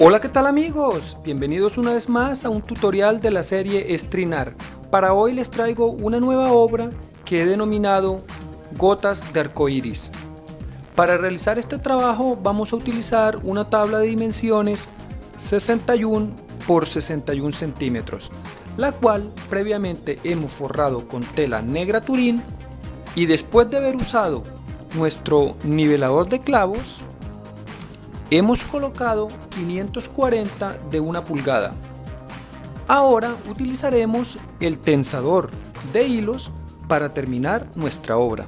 Hola, ¿qué tal amigos? Bienvenidos una vez más a un tutorial de la serie Estrinar. Para hoy les traigo una nueva obra que he denominado Gotas de Arcoíris. Para realizar este trabajo vamos a utilizar una tabla de dimensiones 61 por 61 centímetros, la cual previamente hemos forrado con tela negra turín, y después de haber usado nuestro nivelador de clavos hemos colocado 540 de 1 pulgada. Ahora utilizaremos el tensador de hilos para terminar nuestra obra.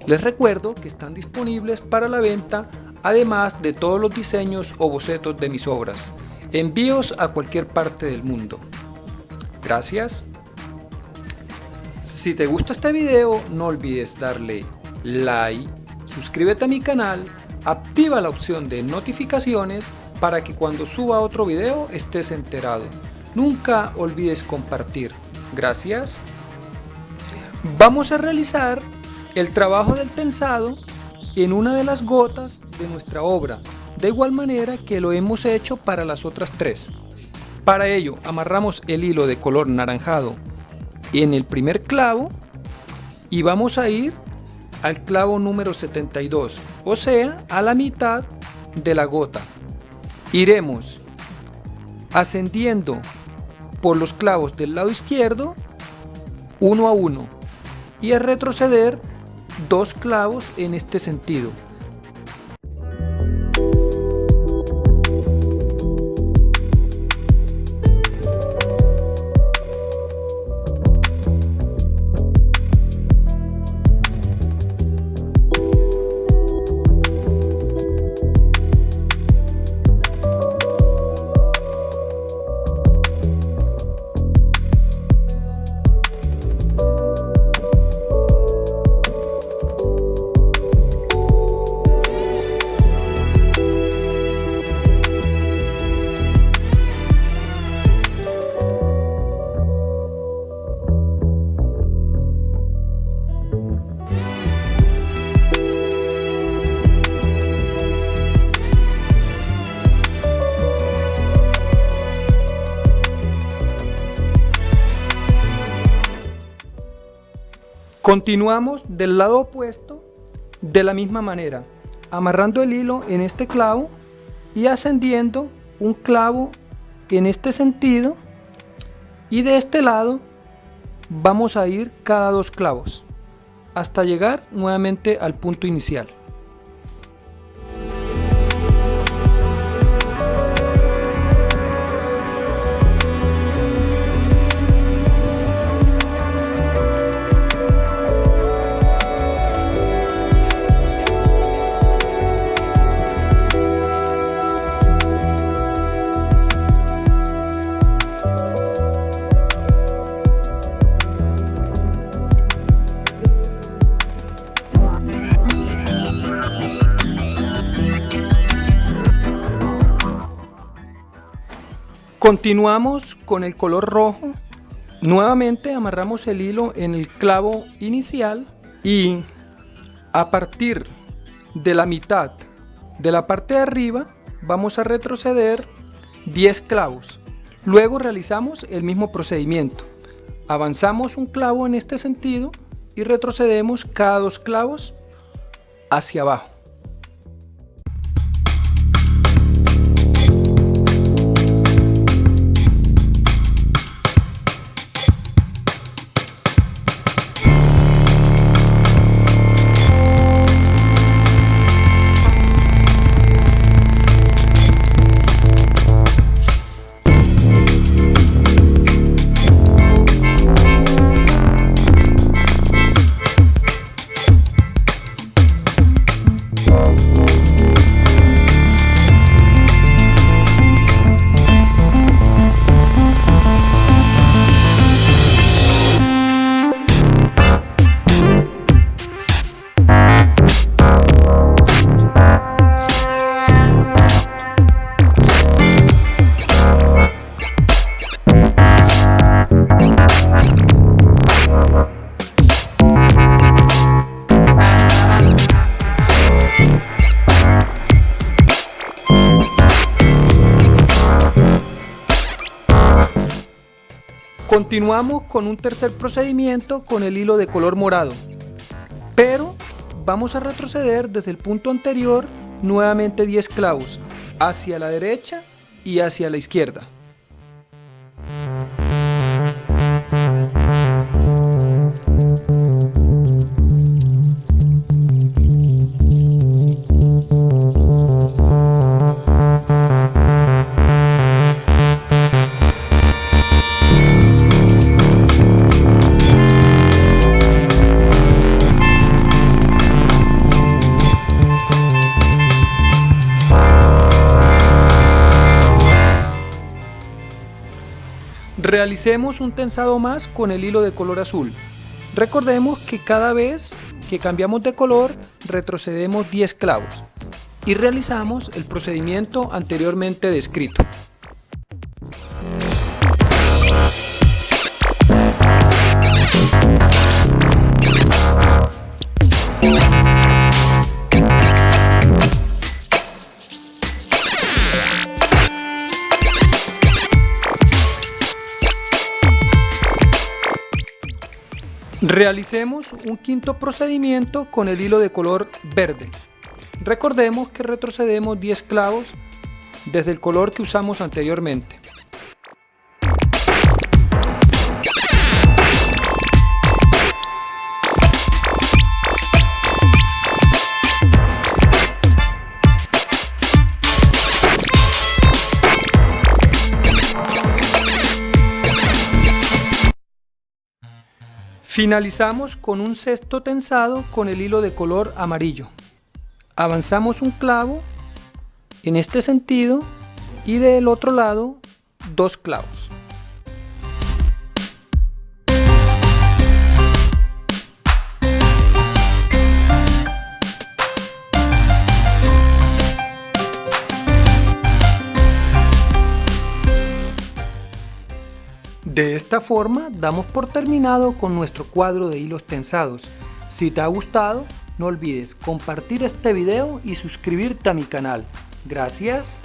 Les recuerdo que están disponibles para la venta, además de todos los diseños o bocetos de mis obras. Envíos a cualquier parte del mundo. Gracias. Si te gusta este video, no olvides darle like, suscríbete a mi canal, activa la opción de notificaciones para que cuando suba otro video estés enterado. Nunca olvides compartir. Gracias. Vamos a realizar el trabajo del tensado en una de las gotas de nuestra obra, de igual manera que lo hemos hecho para las otras tres. Para ello amarramos el hilo de color naranjado en el primer clavo y vamos a ir al clavo número 72, o sea, a la mitad de la gota. Iremos ascendiendo por los clavos del lado izquierdo uno a uno y a retroceder 2 clavos en este sentido. Continuamos del lado opuesto de la misma manera, amarrando el hilo en este clavo y ascendiendo un clavo en este sentido, y de este lado vamos a ir cada 2 clavos hasta llegar nuevamente al punto inicial. Continuamos con el color rojo. Nuevamente amarramos el hilo en el clavo inicial y a partir de la mitad de la parte de arriba vamos a retroceder 10 clavos. Luego realizamos el mismo procedimiento. Avanzamos un clavo en este sentido y retrocedemos cada 2 clavos hacia abajo. Continuamos con un tercer procedimiento con el hilo de color morado, pero vamos a retroceder desde el punto anterior nuevamente 10 clavos hacia la derecha y hacia la izquierda. Realicemos un tensado más con el hilo de color azul. Recordemos que cada vez que cambiamos de color retrocedemos 10 clavos y realizamos el procedimiento anteriormente descrito. Realicemos un quinto procedimiento con el hilo de color verde. Recordemos que retrocedemos 10 clavos desde el color que usamos anteriormente. Finalizamos con un sexto tensado con el hilo de color amarillo. Avanzamos un clavo en este sentido y del otro lado 2 clavos. De esta forma damos por terminado con nuestro cuadro de hilos tensados. Si te ha gustado, no olvides compartir este video y suscribirte a mi canal. Gracias.